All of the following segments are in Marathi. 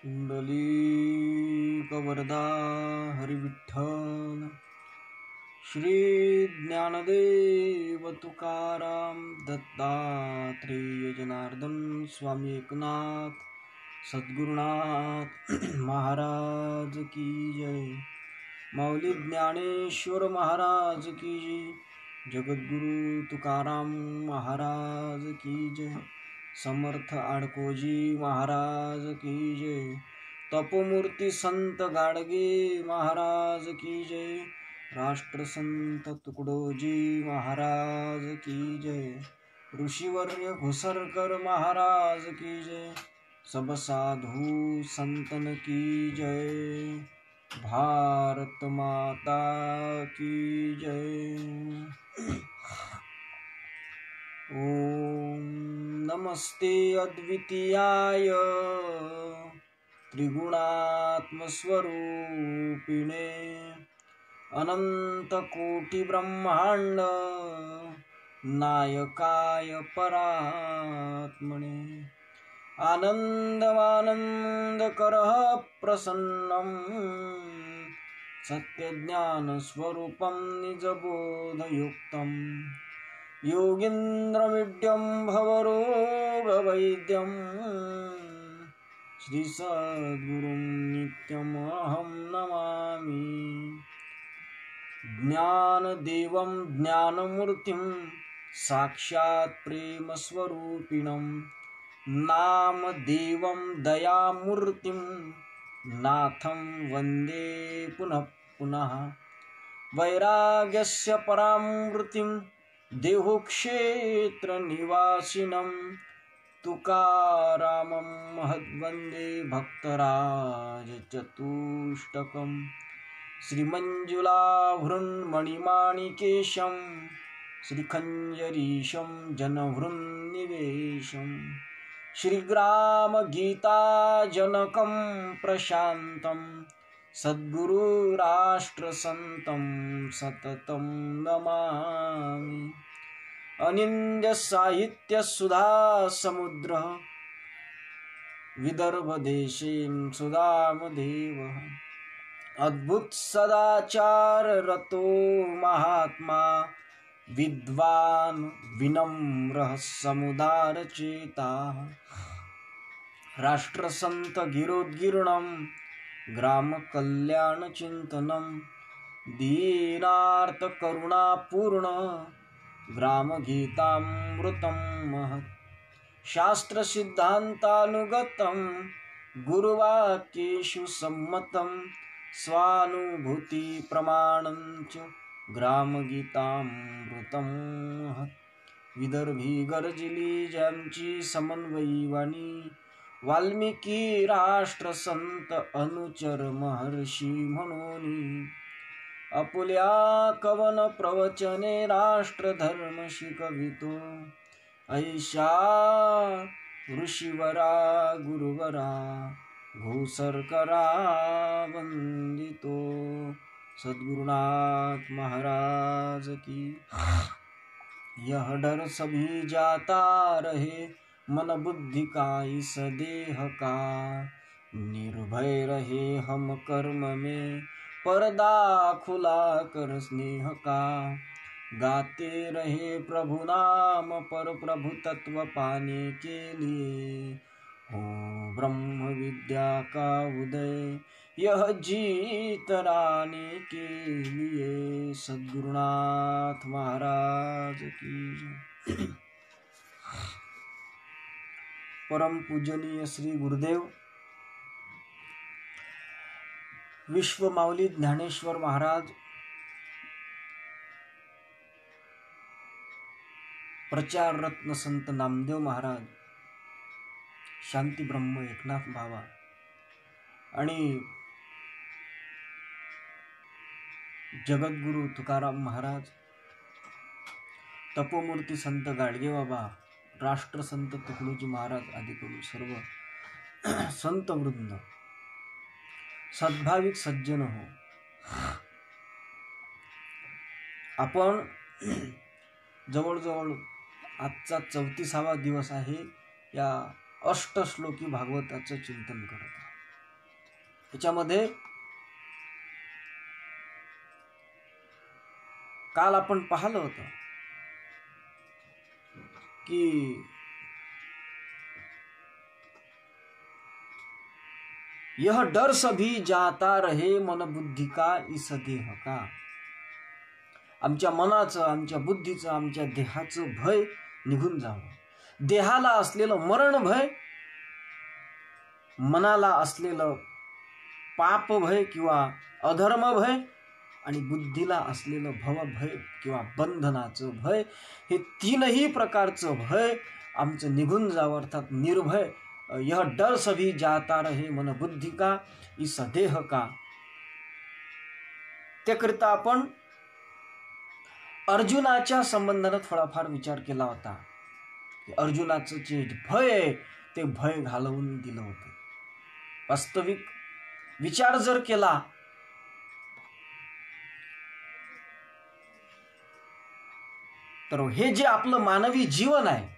पुंडलीकवरदा हरिविठ्ठल श्री ज्ञानदेव तुकाराम दत्तात्रेय जनार्दन स्वामी एकनाथ सद्गुरुनाथ महाराज की जय। माऊली ज्ञानेश्वर महाराज की जय। जगद्गुरु तुकाराम महाराज की जय। समर्थ आडकोजी महाराज की जय। तपोमूर्ती संत गाडगे महाराज की जय। राष्ट्रसंत तुकडोजी महाराज की जय। ऋषिवर्य घुसरकर महाराज की जय। सब साधु संतन की जय। भारत माता की जय। ओम नमस्ते अद्वितीयाय त्रिगुणात्मस्वरूपिणे अनंत कोटि ब्रह्मांड नायकाय परात्मने आनंदमानंदकरः प्रसन्नं सत्यज्ञान स्वरूपं निजबोधयुक्तं योगीन्द्रमिड्यं भवरोगवैद्यं श्री सद्गुरुं नित्यमहं नमामि। ज्ञानदेवं ज्ञानमूर्तिं साक्षात् प्रेमस्वरूपिणं नामदेवं दयामूर्तिं नाथं वन्दे पुनः पुनः। वैराग्यस्य परामूर्तिं देहक्षेत्रनिवासिनं तुकारामं महद्वन्दे भक्तराजचतुष्टकं श्रीमञ्जुलाभृन्मणिमाणिकेशं श्रीखञ्जरीशं जनहृन्निवेशं श्रीग्रामगीताजनकं प्रशान्तं सद्गुरुराष्ट्रसन्तं सततं नमामि। अनिन्द्यसाहित्यसुधासमुद्रः विदर्भदेशेन सुधामदेवः अद्भुत सदाचाररतो महात्मा विद्वान् विनम्रः समुदारचेताः राष्ट्रसंत गिरोद्गीर्णं ग्रामकल्याणचिन्तनं दीनार्तकरुणापूर्ण ग्रामगीतामृतं महत् शास्त्रसिद्धान्तानुगतं गुरुवाक्येषु सम्मतं स्वानुभूतिप्रमाणं च ग्रामगीतामृतं महत्। विदर्भी गर्जली ज्यांची समन्वयी वाणी वाल्मिकी राष्ट्रसंत अनुचर महर्षी म्हणून आपुल्या कवन प्रवचने राष्ट्रधर्म शिकवितो ऐशा ऋषिवरा गुरुवरा घोसरकरा वंदितो सद्गुरुनाथ महाराज की। यह डर सभी जाता रहे मन बुद्धि का इस देह का निर्भय रहे हम कर्म में पर्दा खुला कर स्नेह का गाते रहे प्रभु नाम पर प्रभु तत्व पाने के लिए हो ब्रह्म विद्या का उदय यह जीत लाने के लिए सद्गुरुनाथ महाराज की। परम पूजनीय श्री गुरुदेव विश्व माऊली ज्ञानेश्वर महाराज, प्रचार रत्न संत नामदेव महाराज, शांती ब्रह्म एकनाथ बाबा आणि जगद्गुरु तुकाराम महाराज, तपोमूर्ती संत गाडगे बाबा, राष्ट्रसंत तुकडोजी महाराज आदी करून सर्व संत वृंद, सद्भाविक सज्जन हो, आपण जवळजवळ आजचा 34वा दिवस आहे या अष्टश्लोकी भागवताचं चिंतन करत आहे। त्याच्यामध्ये काल आपण पाहिलं होतं की यह डर सभी जाता रहे मन बुद्धी का इस देह का. आमच्या मनाचं, आमच्या बुद्धीचं, आमच्या देहाचं भय निघून जावं. देहाला असलेलं मरण भय, मनाला असलेलं पाप भय किंवा अधर्म भय आणि बुद्धीला असलेलं भव भय किंवा बंधनाचं भय, हे तीनही प्रकारचं भय आमचं निघून जावं. अर्थात निर्भय. यह डर सभी जाता रहे मन बुद्धि का इस देह का. त्याकरिता आपण अर्जुनाच्या संबंधाने थोडाफार विचार केला होता की अर्जुनाचं जे भय आहे ते भय घालवून दिलं होतं. वास्तविक विचार जर केला तर हे जे आपलं मानवी जीवन आहे,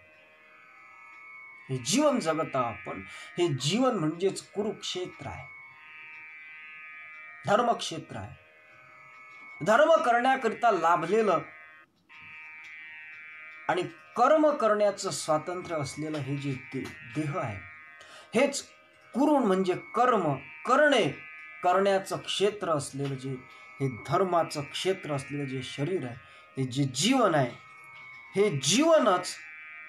हे जीवन जगत आपण, हे जीवन म्हणजेच कुरुक्षेत्र आहे, धर्मक्षेत्र आहे. धर्म करण्याकरिता लाभलेलं आणि कर्म करण्याचं स्वातंत्र्य असलेलं हे जे देह आहे, हेच कुरुण म्हणजे कर्म करण्याचं क्षेत्र असलेलं जे हे धर्माचं क्षेत्र असलेलं जे शरीर आहे, हे जे जीवन आहे, हे जीवनच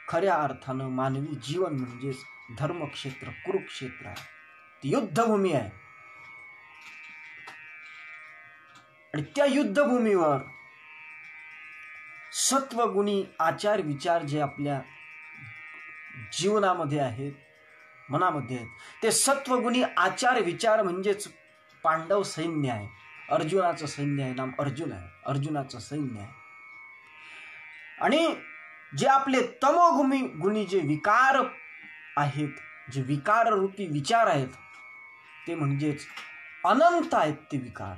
खऱ्या अर्थानं मानवी जीवन म्हणजेच धर्मक्षेत्र कुरुक्षेत्र आहे. ती युद्धभूमी आहे. आणि त्या युद्धभूमीवर सत्वगुणी आचार विचार जे आपल्या जीवनामध्ये आहेत, मनामध्ये आहेत, ते सत्वगुणी आचार विचार म्हणजेच पांडव सैन्य आहे. अर्जुनाचं सैन्य आहे, नाम अर्जुन आहे, अर्जुनाचं सैन्य आहे. आणि जे आपले तमोगुणी जे विकार आहेत, जे विकार रूपी विचार आहेत, ते म्हणजेच अनंत आहेत. ते विकार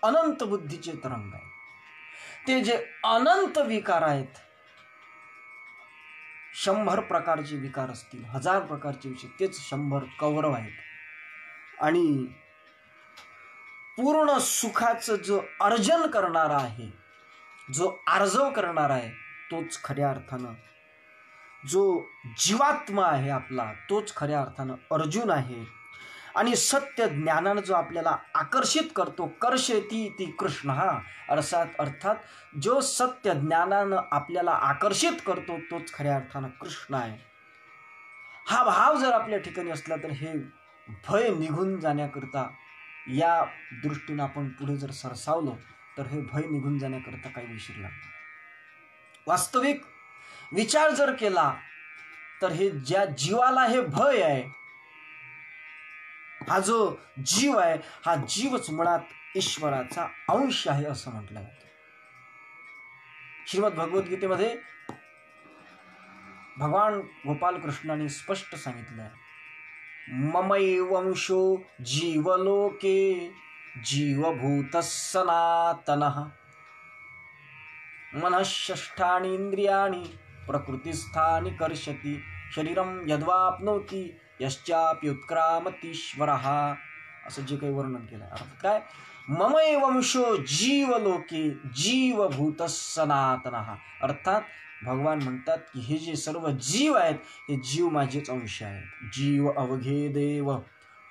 अनंत बुद्धीचे तरंग आहेत. ते जे अनंत विकार आहेत, 100 प्रकारचे विकार असतील, 1000 प्रकारचे विषय, तेच 100 कौरव आहेत. आणि पूर्ण सुखाचं जो अर्जन करणारा आहे, जो आर्जव करणारा आहे, तोच खऱ्या अर्थानं जो जीवात्मा आहे आपला, तोच खऱ्या अर्थानं अर्जुन आहे. आणि सत्य ज्ञानानं जो आपल्याला आकर्षित करतो, कर्षयति ती कृष्ण हा, अर्थात जो सत्य ज्ञानानं आपल्याला आकर्षित करतो तोच खऱ्या अर्थानं कृष्ण आहे. हा भाव जर आपल्या ठिकाणी असला तर हे भय निघून जाण्याकरता, या दृष्टीनं आपण पुढे जर सरसावलो तर हे भय निघून जाण्याकरता काही उशीर लागतो. वास्तविक विचार जर केला तर हे ज्या जीवाला हे भय आहे, हा जो जीव आहे, हा जीवच मुळात ईश्वराचा अंश आहे असं म्हटलं जातं. श्रीमद भगवद्गीतेमध्ये भगवान गोपाल कृष्णाने स्पष्ट सांगितलं आहे, ममैवंशो जीवलोके जीवभूतः सनातनः मनःषष्ठानि इंद्रियाणि प्रकृतिस्थानि कर्षति शरीरम यद्वाप्नोति यश्चाप्युत्क्रामतीश्वरः. असं जे काही वर्णन केलं आहे. अर्थ काय? ममैवंशो जीवलोके जीवभूतः सनातनः. अर्थात भगवान म्हणतात की हे जे सर्व जीव आहेत, हे जीव माझेच अंश आहेत. जीव अवघे देव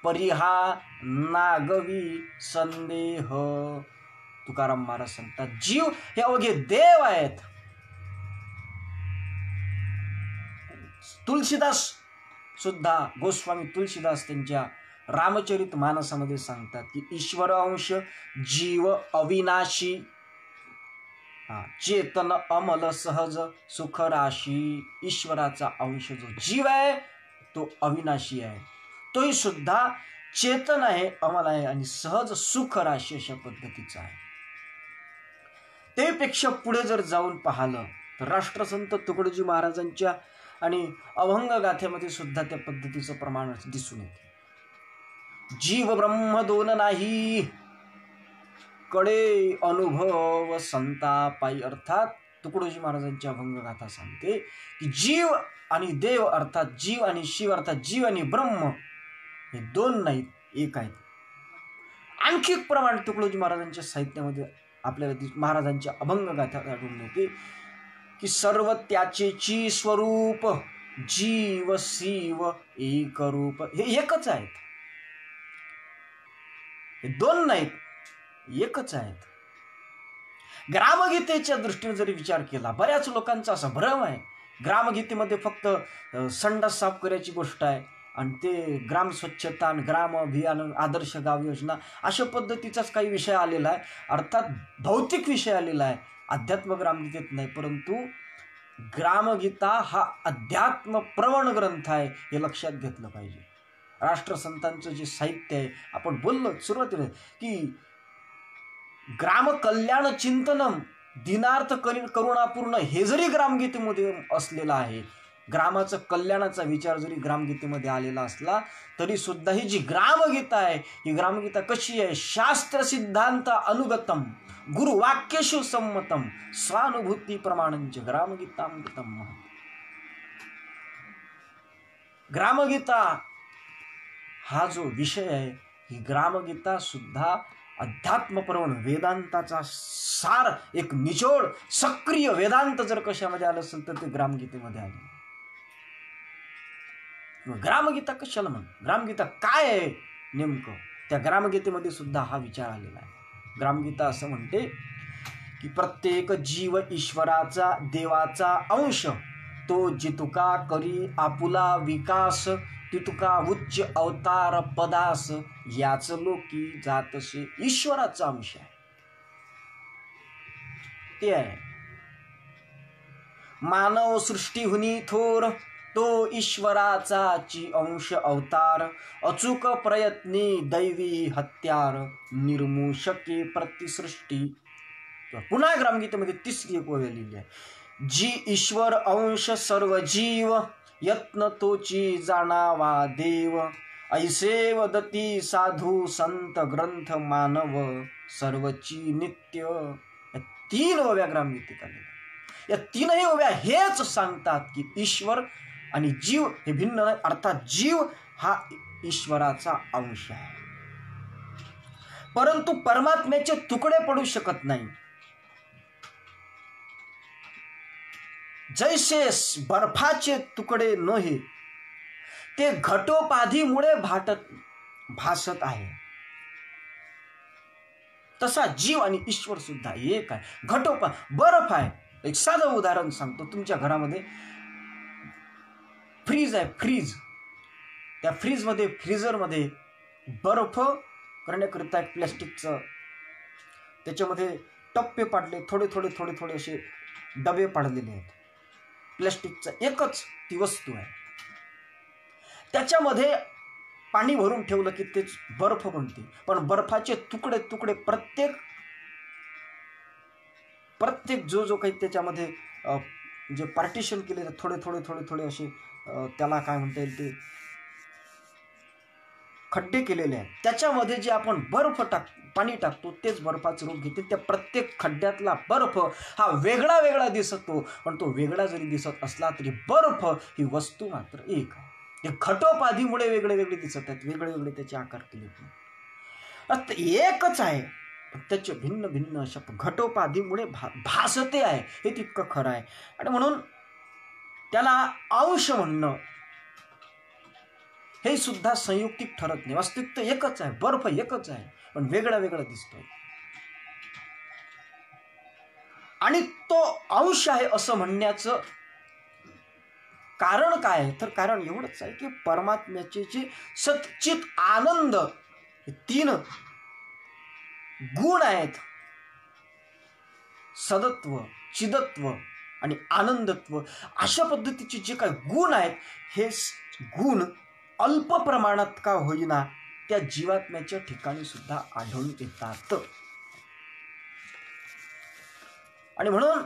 परिहा नागवी संदेह. तुकाराम महाराज सांगतात जीव हे अवघे देव आहेत. तुलसीदास सुद्धा, गोस्वामी तुलसीदास त्यांच्या रामचरित मानसामध्ये सांगतात की ईश्वर अंश जीव अविनाशी, चेतन अमल सहज सुख राशी. ईश्वराचा अंश जो जीव आहे तो अविनाशी आहे, तोही सुद्धा चेतन आहे, अमल आहे आणि सहज सुख राशी अशा पद्धतीचा आहे. त्यापेक्षा पुढे जर जाऊन पाहिलं तर राष्ट्रसंत तुकडोजी महाराजांच्या आणि अभंग गाथेमध्ये सुद्धा त्या पद्धतीचं प्रमाण दिसून येते. जीव ब्रह्म दोन नाही कडे अनुभव संतापाई. अर्थात तुकडोजी महाराजांची अभंगगाथा सांगते की जीव आणि देव अर्थात जीव आणि शिव अर्थात जीव आणि ब्रह्म हे दोन नाहीत, एक आहेत. आणखी एक प्रमाण तुकडोजी महाराजांच्या साहित्यामध्ये आपल्याला महाराजांच्या अभंगगाथा आढळून येते की सर्व त्याचेची स्वरूप जीव शिव एक रूप. हे एकच आहेत, हे दोन नाहीत, एकच आहेत. ग्रामगीतेच्या दृष्टीने जरी विचार केला, बऱ्याच लोकांचा असा भ्रम आहे ग्रामगीतेमध्ये फक्त संडास साफ करायची गोष्ट आहे आणि ते ग्राम स्वच्छता आणि ग्राम अभियान आदर्श गाव योजना अशा पद्धतीचाच काही विषय आलेला आहे, अर्थात भौतिक विषय आलेला आहे. अध्यात्म ग्रामगीतेत नाही, परंतु ग्रामगीता हा अध्यात्म प्रवण ग्रंथ आहे हे लक्षात घेतलं पाहिजे. राष्ट्रसंतांचं जे साहित्य आहे, आपण बोललो सुरुवातीला की ग्राम कल्याण चिंतनम दिनार्थ करुणापूर्ण हे जरी ग्रामगीतेमध्ये असलेलं आहे, ग्रामाचं कल्याणाचा विचार जरी ग्रामगीतेमध्ये आलेला असला तरी सुद्धा ही जी ग्रामगीता आहे ही ग्रामगीता कशी आहे? शास्त्र सिद्धांत अनुगतम गुरुवाक्येषु सम्मतम स्वानुभूती प्रमाणंच ग्रामगीतामृतम. ग्रामगीता हा जो विषय आहे, ही ग्रामगीता सुद्धा अध्यात्मप्रवण वेदांताचा सार, एक निचोड सक्रिय वेदांत जर कशामध्ये आलं असेल तर ते ग्रामगीतेमध्ये आले. ग्रामगीता कशाला म्हण, ग्रामगीता काय आहे नेमकं, त्या ग्रामगीतेमध्ये सुद्धा हा विचार आलेला आहे. ग्रामगीता असं म्हणते की प्रत्येक जीव ईश्वराचा देवाचा अंश, तो जितुका करी आपुला विकास, तितुका उच्च अवतार पदास, याच लोकी जातसे ईश्वराचा अंश आहे. ते आहे मानव सृष्टीहुनी थोर, तो ईश्वराचाची अंश अवतार, अचूक प्रयत्नी दैवी हत्यार, निर्मूषके प्रतिसृष्टी. पुन्हा ग्रामगीतेमध्ये तिसरी एक ओळ लिहिली आहे, जी ईश्वर अंश सर्व जीव, यत्न तोची जाणावा देव, ऐसे वदती साधू संत ग्रंथ मानव, सर्वची नित्य. या 3 ओव्या ग्रामगीतेत आलेल्या. या 3ही ओव्या हेच सांगतात की ईश्वर आणि जीव हे भिन्न नाही, अर्थात जीव हा ईश्वराचा अंश आहे, परंतु परमात्म्याचे तुकडे पडू शकत नाही. जैसे बर्फाचे तुकडे नव्हे ते घटोपाधीमुळे भासत आहे, तसा जीव आणि ईश्वर सुद्धा एक आहे. बर्फ आहे. एक साधं उदाहरण सांगतो. तुमच्या घरामध्ये फ्रीज आहे, फ्रीज. त्या फ्रीजमध्ये फ्रीजरमध्ये बर्फ करण्याकरिता एक प्लॅस्टिकचं त्याच्यामध्ये टप्पे पाडले, थोडे थोडे थोडे थोडे असे डबे पाडलेले आहेत. प्लॅस्टिकचं एकच ती वस्तू आहे. त्याच्यामध्ये पाणी भरून ठेवलं की तेच बर्फ बनते. पण बर्फाचे तुकडे तुकडे प्रत्येक जो काही त्याच्यामध्ये जे पार्टिशन केलेले थोडे थोडे थोडे थोडे असे त्याला काय म्हणता येईल ते खड्डे केलेले आहेत. त्याच्यामध्ये जे आपण पाणी टाकतो तेच बर्फाचं रूप घेते. त्या प्रत्येक खड्ड्यातला बर्फ हा वेगळा वेगळा दिसतो, पण तो वेगळा जरी दिसत असला तरी बर्फ ही वस्तू मात्र एक आहे. ते घटोपाधीमुळे वेगळे वेगळे दिसत आहेत, वेगळे वेगळे त्याचे आकार केले आहेत, एकच आहे, त्याचे भिन्न भिन्न अशा घटोपाधीमुळे भासते आहे, हे तितकं खरं आहे. आणि म्हणून त्याला अंश म्हणणं हे सुद्धा संयुक्तिक ठरत नाही. अस्तित्व एकच आहे, बर्फ एकच आहे, पण वेगळा वेगळा दिसतोय. आणि तो अंश आहे असं म्हणण्याचं कारण काय आहे? तर कारण एवढंच आहे की परमात्म्याचे जे सच्चित आनंद हे 3 गुण आहेत, सदत्व, चिदत्व आणि आनंदत्व, अशा पद्धतीचे जे काही गुण आहेत, हे गुण अल्प प्रमाणात का होईना त्या जीवात्म्याच्या ठिकाणी सुद्धा आढळून येतात. आणि म्हणून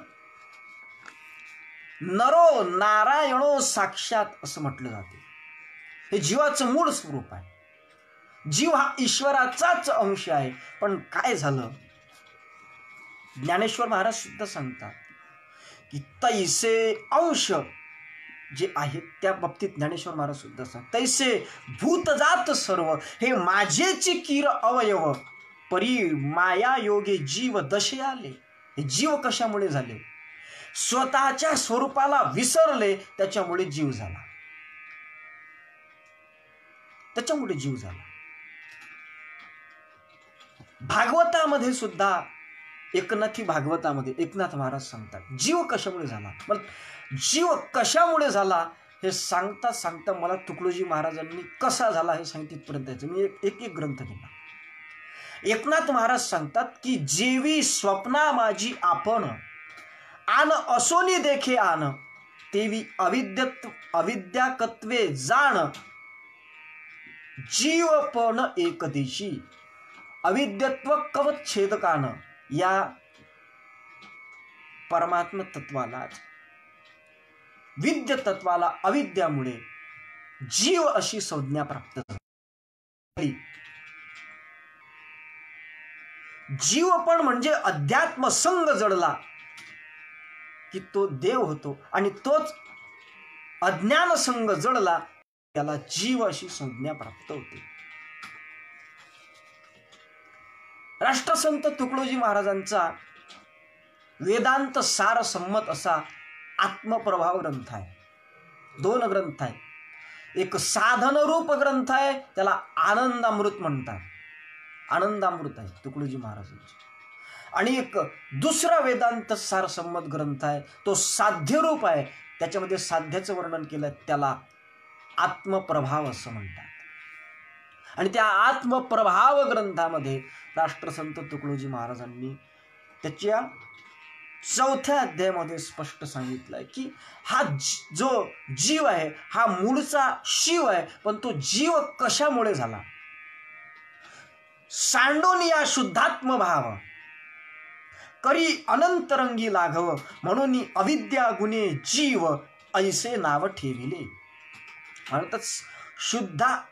नरो नारायणो साक्षात असं म्हटलं जाते. हे जीवाचं मूळ स्वरूप आहे. जीव हा ईश्वराचाच अंश आहे. पण काय झालं, ज्ञानेश्वर महाराज सुद्धा सांगतात की तैसे अंश जे आहेत त्या बाबतीत ज्ञानेश्वर महाराज सुद्धा सांगतात, तैसे भूतजात सर्व हे माझेची कीर अवयव, परी माया योगे जीव दशे आले. हे जीव कशामुळे झाले? स्वतःच्या स्वरूपाला विसरले, त्याच्यामुळे जीव झाला. त्याच्यामुळे जीव झाला. भागवतामध्ये सुद्धा एकनाथी भागवतामध्ये एकनाथ महाराज सांगतात जीव कशामुळे झाला. जीव कशामुळे झाला हे सांगता सांगता मला तुकडोजी महाराजांनी कसा झाला हे सांगितपर्यंत यायचं. मी एक एक ग्रंथ घेतला. एकनाथ महाराज सांगतात की जेवी स्वप्ना माझी आपण आन असोनी देखे आन, तेवी अविद्याकत्वे जाण, जीवपण एकदेशी अविद्यत्व कवच्छेदकान. या परमात्म तत्वालाच, विद्य तत्वाला अविद्यामुळे जीव अशी संज्ञा प्राप्त झाली. जीव पण म्हणजे अध्यात्म संग जडला की तो देव होतो, आणि तोच अज्ञान संग जडला त्याला जीव अशी संज्ञा प्राप्त होते. राष्ट्रसंत तुकडोजी महाराजांचा वेदांत सार संमत असा आत्मप्रभाव ग्रंथ आहे. 2 ग्रंथ आहे. एक साधन रूप ग्रंथ आहे, त्याला आनंदामृत म्हणतात. आनंदामृत आहे तुकडोजी महाराजांचे. आणि एक दुसरा वेदांत सार संमत ग्रंथ आहे, तो साध्य रूप आहे. त्याच्यामध्ये साध्याचं वर्णन केलं, त्याला आत्मप्रभाव असं म्हणतात. आणि त्या आत्मप्रभाव ग्रंथामध्ये राष्ट्रसंत तुकडोजी महाराजांनी त्याच्या 4थ्या अध्यायामध्ये स्पष्ट सांगितलंय की हा जो जीव आहे हा मूळचा शिव आहे, पण तो जीव कशामुळे झाला. सांडून या शुद्धात्म भाव करी अनंतरंगी लाघव, म्हणून अविद्या गुणे जीव ऐसे नाव ठेविले. म्हणतात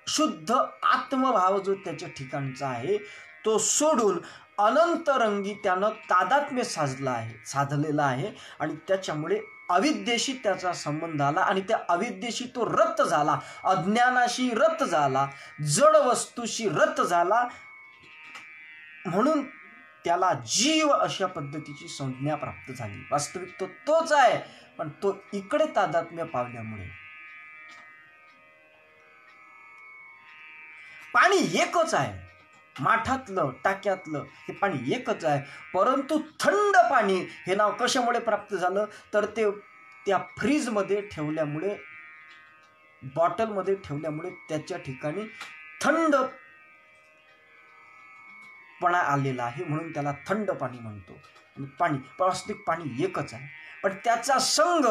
शुद्ध आत्मभाव जो त्याच्या ठिकाणचा आहे तो सोडून अनंतरंगी त्यानं तादात्म्य साधलेला आहे, आणि त्याच्यामुळे अविद्येशी त्याचा संबंध आला, आणि त्या अविद्येशी तो रत झाला, अज्ञानाशी रत झाला, जड वस्तूशी रत झाला, म्हणून त्याला जीव अशा पद्धतीची संज्ञा प्राप्त झाली. वास्तविक तो तोच आहे, पण तो इकडे तादात्म्य पावल्यामुळे. पाणी एकच आहे, माठातलं टाक्यातलं हे पाणी एकच आहे, परंतु थंड पाणी हे नाव कशामुळे प्राप्त झालं तर ते त्या फ्रीजमध्ये ठेवल्यामुळे, बॉटलमध्ये ठेवल्यामुळे त्याच्या ठिकाणी थंडपणा आलेला आहे, म्हणून त्याला थंड पाणी म्हणतो. पाणी वास्तविक पाणी एकच आहे, पण त्याचा संग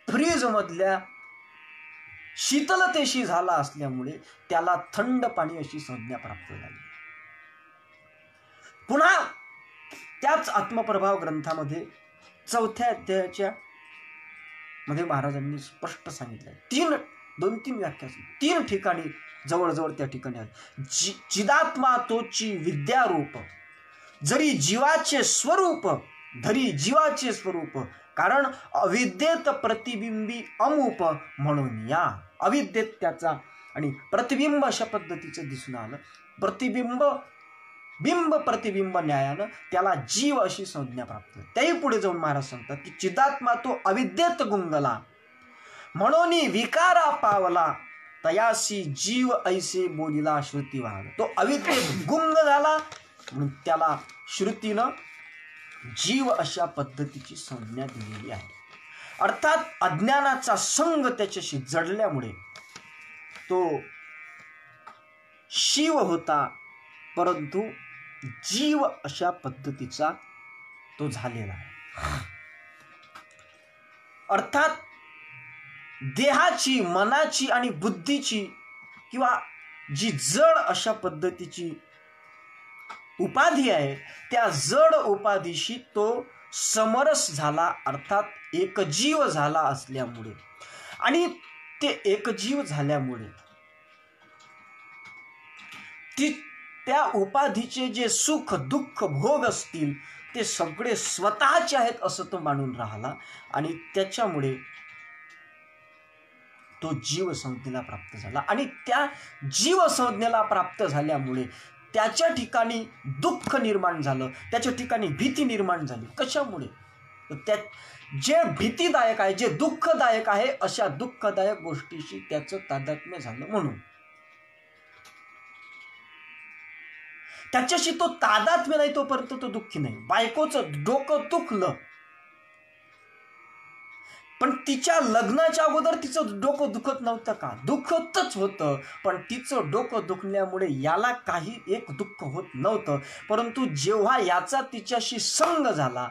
फ्रीजमधल्या शीतलतेशी झाला असल्यामुळे त्याला थंड पाणी अशी संज्ञा प्राप्त झाली. पुन्हा त्याच आत्मप्रभाव ग्रंथामध्ये 4थ्या अध्यायाच्या मध्ये महाराजांनी स्पष्ट सांगितलंय. 2-3 व्याख्या 3 ठिकाणी जवळजवळ त्या ठिकाणी आहेत. चिदात्मा तोची विद्यारूप, जरी जीवाचे स्वरूप धरी जीवाचे स्वरूप, कारण अविद्येत प्रतिबिंबी अमूप, म्हणून या अविद्येत त्याचा आणि प्रतिबिंब अशा पद्धतीचं दिसून आलं. बिंब प्रतिबिंब न्यायानं त्याला जीव अशी संज्ञा प्राप्त. त्याही पुढे जाऊन महाराज सांगतात की चिदात्मा तो अविद्येत गुंगला, म्हणून विकारा पावला, तयासी जीव ऐसे बोलिला श्रुती वाग. तो अविद्येत गुंग झाला म्हणून त्याला श्रुतीनं जीव अशा पद्धतीची संज्ञा दिलेली आहे. अर्थात अज्ञानाचा संग त्याच्याशी जडल्यामुळे तो शिव होता, परंतु जीव अशा पद्धतीचा तो झालेला आहे. अर्थात देहाची, मनाची आणि बुद्धीची किंवा जी जड अशा पद्धतीची उपाधी आहे, त्या जड उपाधीशी तो समरस झाला, अर्थात एकजीव झाला असल्यामुळे, आणि ते एकजीव झाल्यामुळे त्या उपाधीचे जे सुख दुःख भोग असतील ते सगळे स्वतःचे आहेत असं तो मानून राहिला आणि त्याच्यामुळे तो जीव संज्ञेला प्राप्त झाला आणि त्या जीव संज्ञेला प्राप्त झाल्यामुळे त्याच्या ठिकाणी दुःख निर्माण झालं, त्याच्या ठिकाणी भीती निर्माण झाली. कशामुळे? त्या जे भीतीदायक आहे, जे दुःखदायक आहे, अशा दुःखदायक गोष्टीशी त्याचं तादात्म्य झालं म्हणून. त्याच्याशी तो तादात्म्य नाही तोपर्यंत तो दुःखी नाही. बायकोचं डोकं दुखलं, पण तिच्या लग्नाच्या अगोदर तिचं डोकं दुखत नव्हतं का? दुखतच होतं, पण तिचं डोकं दुखल्यामुळे याला काही एक दुःख होत नव्हतं. परंतु जेव्हा याचा तिच्याशी संग झाला,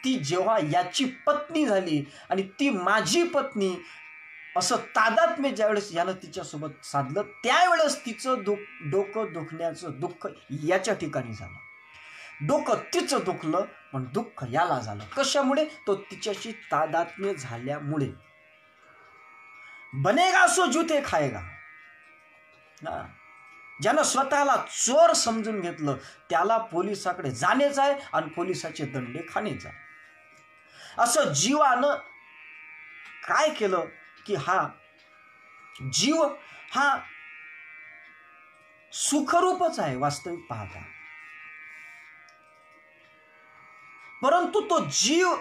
ती जेव्हा याची पत्नी झाली आणि ती माझी पत्नी असं तादात्म्य ज्यावेळेस यानं तिच्यासोबत साधलं, त्यावेळेस तिचं डोकं दुखण्याचं दुःख याच्या ठिकाणी झालं. डोकं तिचं दुखलं, पण दुःख याला झालं. कशामुळे? तो तिच्याशी तादात्म्य झाल्यामुळे. बनेगा सो जूते खाएगा. ज्यानं स्वतःला चोर समजून घेतलं त्याला पोलिसाकडे जाणेच आहे आणि पोलिसाचे दंडे खाणेच आहे. असं जीवानं काय केलं की हा जीव हा सुखरूपच आहे वास्तविक पाहता, परंतु तो जीव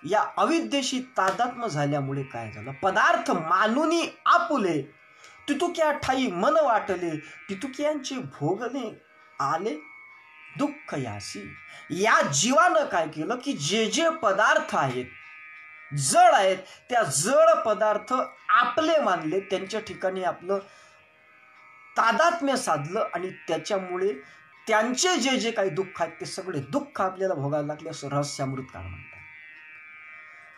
या अविद्येशी तादात्म्य झाल्यामुळे काय झालं? पदार्थ मानुनी आपुले तितुक्या ठाई मन वाटले, तितुक्यांचे भोगले आले दुःख यासी. या जीवानं काय केलं की जे जे पदार्थ आहेत, जड आहेत, त्या जड पदार्थ आपले मानले, त्यांच्या ठिकाणी आपलं तादात्म्य साधलं आणि त्याच्यामुळे त्यांचे जे जे काही दुःख आहेत ते सगळे दुःख आपल्याला भोगायला लागले, असं रहस्यामृत काळ म्हणतात.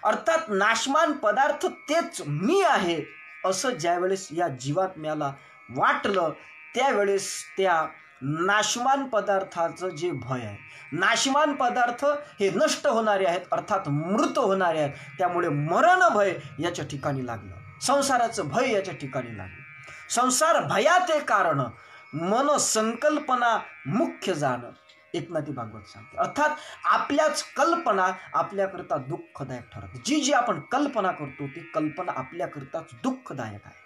अर्थात नाशमान पदार्थ तेच मी आहे असं ज्यावेळेस या जीवात्म्याला वाटलं, त्यावेळेस त्या नाशमान पदार्थाचं जे भय आहे, नाशमान पदार्थ हे नष्ट होणारे आहेत, अर्थात मृत होणारे आहेत, त्यामुळे मरण भय याच्या ठिकाणी लागलं, संसाराचं भय याच्या ठिकाणी लागलं. संसार भयाचे कारण मन संकल्पना मुख्य जाणं, एकनाथी भागवत सांगते. अर्थात आपल्याच कल्पना आपल्याकरता दुःखदायक ठरते. जी जी आपण कल्पना करतो ती कल्पना आपल्याकरताच दुःखदायक आहे.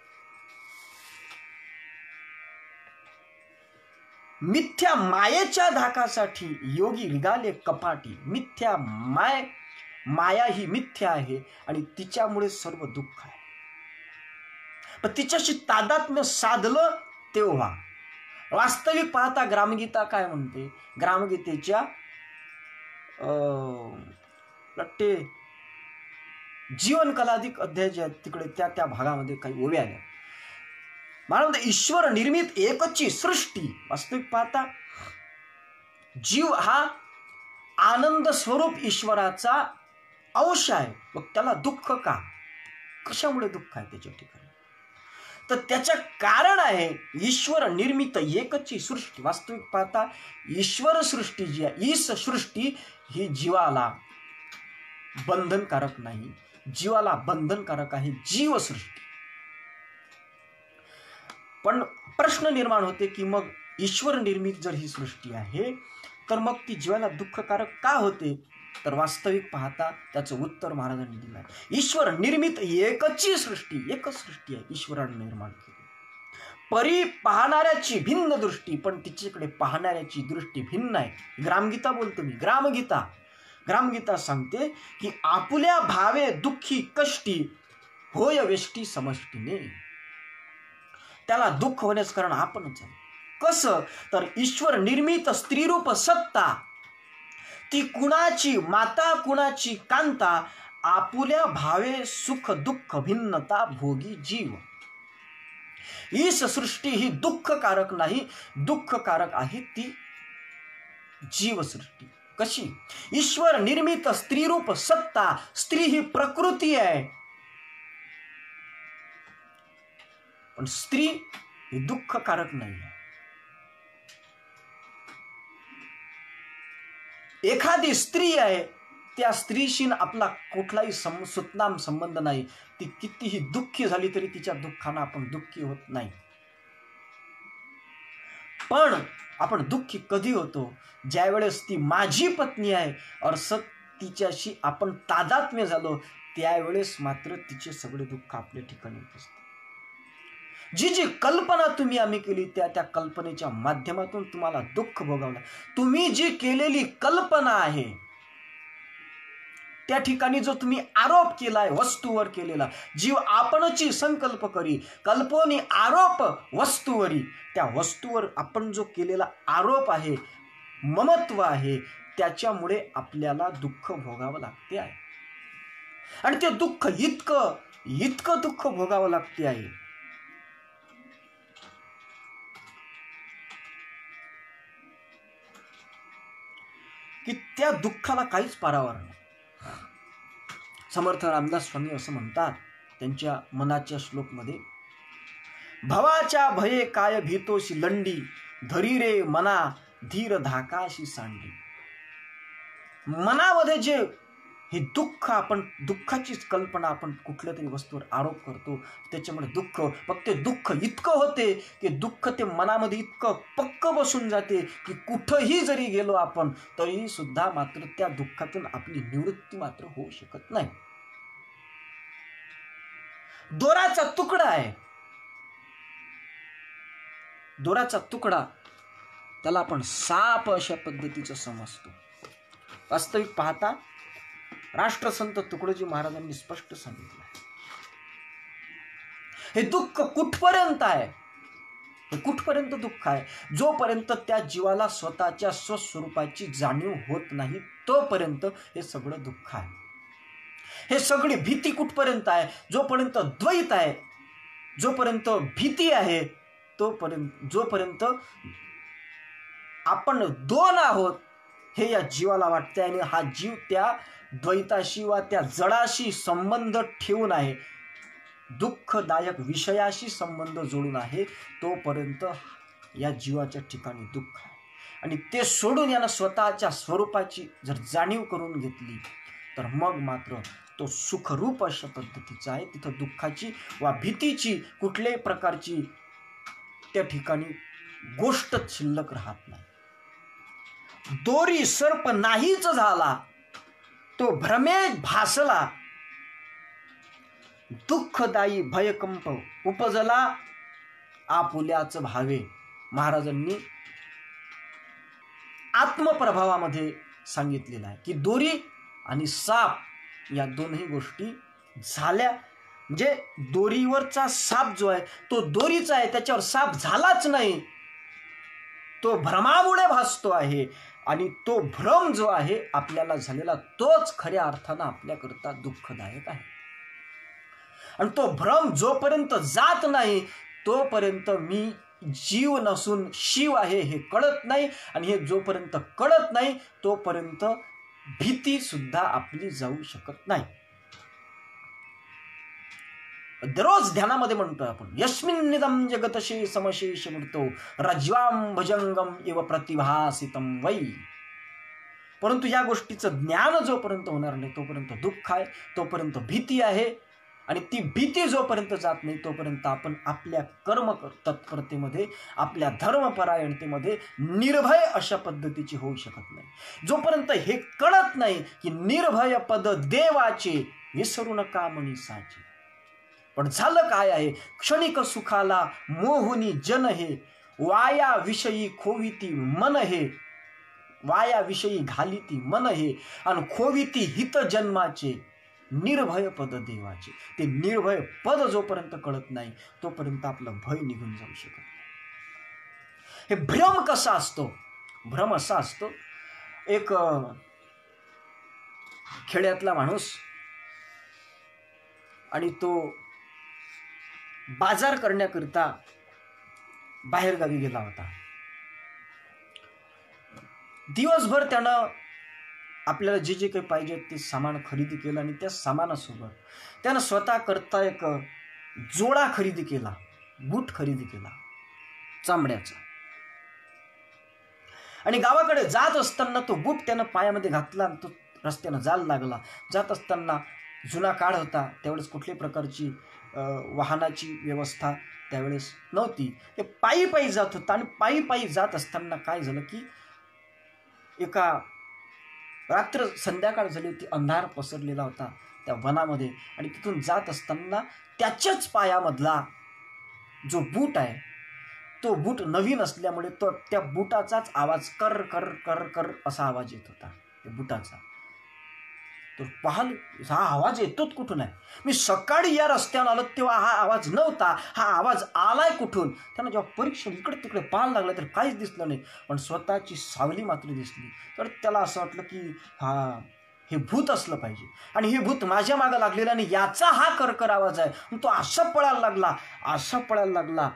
मिथ्या मायेच्या धाकासाठी योगी निघाले कपाटी. मिथ्या माया ही मिथ्या आहे आणि तिच्यामुळे सर्व दुःख आहे. पण तिच्याशी तादात्म्य साधलं तेव्हा वास्तविक पाहता ग्रामगीता काय म्हणते? ग्रामगीतेच्या जीवन कलाधिक अध्याय जे आहेत तिकडे त्या भागामध्ये काही ओव्या आल्या. म्हणून ईश्वर निर्मित एकची सृष्टी. वास्तविक पाहता जीव हा आनंद स्वरूप ईश्वराचा अंश आहे, मग त्याला दुःख का? कशामुळे दुःख आहे त्याच्या ठिकाणी? तर त्याचं कारण आहे ईश्वर निर्मित एकची सृष्टी. वास्तविक पाहता ईश्वर सृष्टी जी आहे, ईश सृष्टी ही जीवाला बंधनकारक नाही, जीवाला बंधनकारक आहे जीवसृष्टी. पण प्रश्न निर्माण होते की मग ईश्वर निर्मित जर ही सृष्टी आहे तर मग ती जीवाला दुःखकारक का होते? तर वास्तविक पाहता त्याचं उत्तर महाराजांनी दिलं आहे. ईश्वर निर्मित एकची सृष्टी, एकच सृष्टी आहे ईश्वराने निर्माण केली. परी पाहणाऱ्याची भिन्न दृष्टी, पण तिच्याकडे पाहणाऱ्याची दृष्टी भिन्न आहे. ग्रामगीता बोलतो मी, ग्रामगीता सांगते की आपुल्या भावे दुःखी कष्टी होय वेष्टी समष्टीने. त्याला दुःख होण्याचं कारण आपणच आहे. कसं? तर ईश्वर निर्मित स्त्रीरूप सत्ता, ती कुणाची माता कुणाची कांता, आपुल्या भावे सुख दुःख भिन्नता भोगी जीव. ईश सृष्टी ही दुःखकारक नाही, दुःखकारक आहे ती जीवसृष्टी. कशी? ईश्वर निर्मित स्त्रीरूप सत्ता, स्त्री ही प्रकृती आहे, पण स्त्री ही दुःखकारक नाही आहे. एखादी स्त्री आहे, त्या स्त्रीशी आपला कुठलाही सुतनाम संबंध नाही. ती कितीही दुःखी झाली तरी तिच्या दुःखानं आपण दुःखी होत नाही. पण आपण दुःखी कधी होतो? ज्यावेळेस ती माझी पत्नी आहे अर्थात तिच्याशी आपण तादात्म्य झालो, त्यावेळेस मात्र तिचे सगळे दुःख आपल्या ठिकाणी येत असते. जी जी कल्पना तुम्ही आम्ही केली त्या कल्पनेच्या माध्यमातून तुम्हाला दुःख भोगावलं. तुम्ही जी केलेली कल्पना आहे त्या ठिकाणी जो तुम्ही आरोप केलाय वस्तूवर केलेला, जीव आपणची संकल्प करी कल्पनी आरोप वस्तूवरी, त्या वस्तूवर आपण जो केलेला आरोप आहे, ममत्व आहे, त्याच्यामुळे आपल्याला दुःख भोगावं लागते आहे. आणि ते दुःख इतकं दुःख भोगावं लागते आहे की त्या दुःखाला काहीच पारावर नाही. समर्थ रामदास स्वामी असं म्हणतात त्यांच्या मनाच्या श्लोकमध्ये, भवाच्या भये काय भीतोशी लंडी, धरी रे मना धीर धाकाशी सांडी. मनामध्ये जे हे दुःख, आपण दुःखाचीच कल्पना आपण कुठल्या तरी वस्तूवर आरोप करतो, त्याच्यामुळे दुःख, मग ते दुःख इतकं होते की दुःख ते मनामध्ये इतकं पक्क बसून जाते की कुठंही जरी गेलो आपण तरी सुद्धा मात्र त्या दुःखातून आपली निवृत्ती मात्र होऊ शकत नाही. दोराचा तुकडा आहे, दोराचा तुकडा त्याला आपण साप अशा पद्धतीचं समजतो. वास्तविक पाहता राष्ट्रसंत तुकडोजी महाराजांनी स्पष्ट सांगितलं, हे दुःख कुठपर्यंत आहे, हे कुठपर्यंत दुःख आहे? जोपर्यंत त्या जीवाला स्वतःच्या स्वस्वरूपाची जाणीव होत नाही तोपर्यंत हे सगळं दुःख आहे. हे सगळी भीती कुठपर्यंत आहे? जोपर्यंत द्वैत आहे, जोपर्यंत भीती आहे, जोपर्यंत आपण दोन आहोत हे या जीवाला वाटते आणि हा जीव त्या द्वैताशी वा त्या जडाशी संबंध ठेवून आहे, दुःखदायक विषयाशी संबंध जोडून आहे, तोपर्यंत या जीवाच्या ठिकाणी दुःख आहे. आणि ते सोडून यानं स्वतःच्या स्वरूपाची जर जाणीव करून घेतली तर मग मात्र तो सुखरूप अशा पद्धतीचा आहे. तिथं दुःखाची वा भीतीची कुठल्याही प्रकारची त्या ठिकाणी गोष्टच शिल्लक राहत नाही. दोरी सर्प नाहीच झाला, तो भ्रमे भासला, दुःखदायी भयकंप उपजला, आपुल्याच भावे. महाराजांनी आत्मप्रभावामध्ये सांगितलेलं आहे की दोरी आणि साप या दोन्ही गोष्टी झाल्या, म्हणजे दोरीवरचा साप जो आहे तो दोरीचा आहे, त्याच्यावर साप झालाच नाही, तो भ्रमामुळे भासतो आहे. आणि तो भ्रम जो आहे आपल्याला झालेला तोच खऱ्या अर्थानं आपल्याकरता दुःखदायक आहे. आणि तो भ्रम जोपर्यंत जात नाही तोपर्यंत मी जीव नसून शिव आहे हे कळत नाही. आणि हे जोपर्यंत कळत नाही तोपर्यंत भीती सुद्धा आपली जाऊ शकत नाही. दररोज ध्यानामध्ये म्हणतोय आपण, यस्मिन्निदं जगतशे समशेष मूर्तो रज्वाम भजंगम इव प्रतिभासितम वै. परंतु या गोष्टीचं ज्ञान जोपर्यंत होणार नाही तोपर्यंत दुःख आहे, तोपर्यंत भीती आहे. आणि ती भीती जोपर्यंत जात नाही तोपर्यंत आपण आपल्या कर्म तत्परतेमध्ये, आपल्या धर्मपरायणतेमध्ये निर्भय अशा पद्धतीची होऊ शकत नाही. जोपर्यंत हे कळत नाही की निर्भय पद देवाचे, विसरू नका मनीसाचे. पण झालं काय आहे, क्षणिक सुखाला मोहुनी जन हे, वाया विषयी खोविती मन हे, वाया विषयी घालिती मन हे, आणि खोविती हित जन्माचे, निर्भय पद देवाचे. ते निर्भय पद जोपर्यंत कळत नाही तोपर्यंत आपलं भय निघून जाऊ शकत नाही. हे भ्रम कसा असतो? भ्रम असा असतो, एक खेड्यातला माणूस आणि तो बाजार करण्याकरिता बाहेरगावी गेला होता. दिवसभर त्यानं आपल्याला जे जे काही पाहिजे ते सामान खरेदी केलं आणि त्या सामानासोबत त्यानं स्वतः करता एक जोडा खरेदी केला, बूट खरेदी केला चामड्याचा. आणि गावाकडे जात असताना तो बूट त्यानं पायामध्ये घातला आणि तो रस्त्यानं जायला लागला. जात असताना जुना काळ होता, त्यावेळेस कुठल्याही प्रकारची वाहनाची व्यवस्था त्यावेळेस नव्हती. ते पायी पायी जात होता आणि पायी पायी जात असताना काय झालं की एका रात्र संध्याकाळ झाली होती, अंधार पसरलेला होता त्या वनामध्ये आणि तिथून जात असताना त्याच्याच पायामधला जो बूट आहे तो बूट नवीन असल्यामुळे तो त्या बुटाचाच आवाज कर कर कर कर असा आवाज येत होता त्या बुटाचा. तर पाहाल हा आवाज येतोच कुठून आहे. मी सकाळी या रस्त्यावर आलो तेव्हा हा आवाज नव्हता, हा आवाज आलाय कुठून. त्यानं जेव्हा परीक्षण इकडे तिकडे पाहायला लागलं तर काहीच दिसलं नाही, पण स्वतःची सावली मात्र दिसली. तर त्याला असं वाटलं की हे भूत असलं पाहिजे आणि हे भूत माझ्या मागं लागलेलं आणि याचा हा करकर आवाज आहे. तो असा पळायला लागला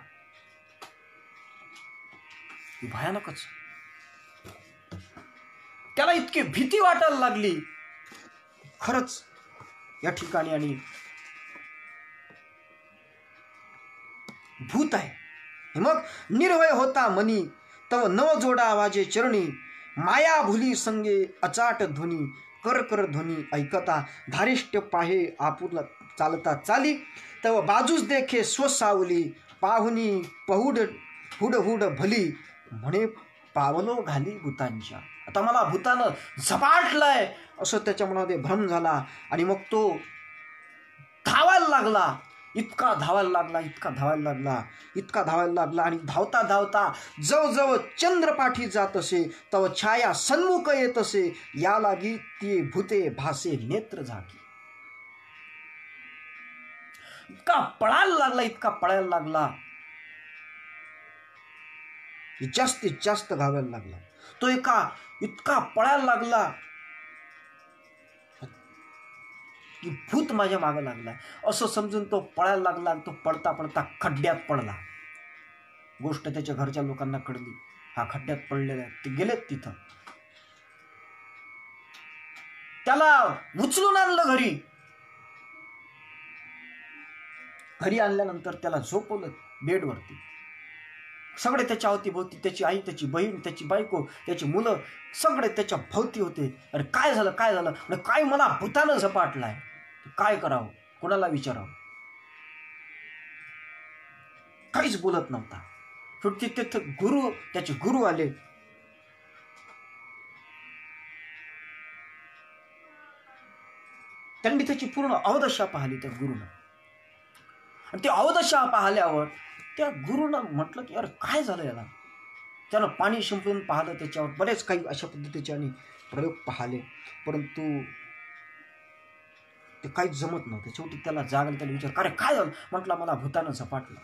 भयानकच. त्याला इतकी भीती वाटायला लागली खरंच या ठिकाणी आणि भूत आहे. मग निर्भय होता मनी तव नव जोडा आवाजे चरणी माया भुली संगे अचाट ध्वनी कर कर ध्वनी ऐकता धारिष्ट पाहे आपुरला चालता चाली तव बाजूस देखे स्वसावली पाहुनी पहुड हुड हुड भली म्हणे पावलो घाली भूतांच्या. आता मला भूतानं झपाटलंय असं त्याच्या मनामध्ये भ्रम झाला आणि मग तो धावायला लागला. इतका धावायला लागला आणि धावता धावता जवळजवळ चंद्रपाठी जात असे तव छाया सन्मुख येत असे या लागी ती भूते भासे नेत्र झाकी. इतका पळायला लागला जास्तीत जास्त धावायला लागला. तो इतका पळायला लागला की भूत माझ्या मागं लागला असं समजून तो पळायला लागला आणि तो पडता पडता खड्ड्यात पडला. गोष्ट त्याच्या घरच्या लोकांना कळली, हा खड्ड्यात पडलेला आहे. ते गेलेत तिथं, त्याला उचलून आणलं घरी आणल्यानंतर त्याला झोपवलं बेडवरती. सगळे त्याच्या अवतीभोवती, त्याची आई, त्याची बहीण, त्याची बायको, त्याची मुलं सगळे त्याच्या भोवती होते. अरे काय झालं काय मला भूतानं झपाटलाय, काय करावं, कोणाला विचारावं, काहीच बोलत नव्हता. शेवटी तिथे त्याचे गुरु आले. त्यांनी त्याची पूर्ण अवदशा पाहिली त्या गुरुनं आणि ती अवदशा पाहिल्यावर त्या गुरुनं म्हटलं की अरे काय झालं याला. त्यानं पाणी शिंपडून पाहिलं, त्याच्यावर बरेच काही अशा पद्धतीचे आणि प्रयोग पाहिले, परंतु ते काहीच जमत नव्हतं. शेवटी त्याला जागलं, त्याला विचार अरे काय झालं. म्हटलं मला भूतानं झपाटलं.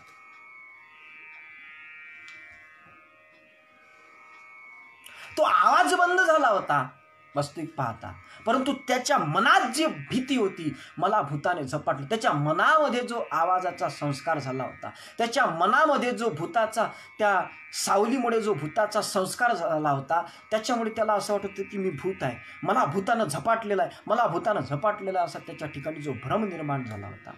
तो आवाज बंद झाला होता वास्तविक पाहता, परंतु त्याच्या मनात जी भीती होती मला भूताने झपाटलं, त्याच्या मनामध्ये जो आवाजाचा संस्कार झाला होता, त्याच्या मनामध्ये जो भूताचा त्या सावलीमुळे जो भूताचा संस्कार झाला होता, त्याच्यामुळे त्याला असं वाटत होतं की मी भूत आहे, मला भूतानं झपाटलेला आहे असा त्याच्या ठिकाणी जो भ्रम निर्माण झाला होता.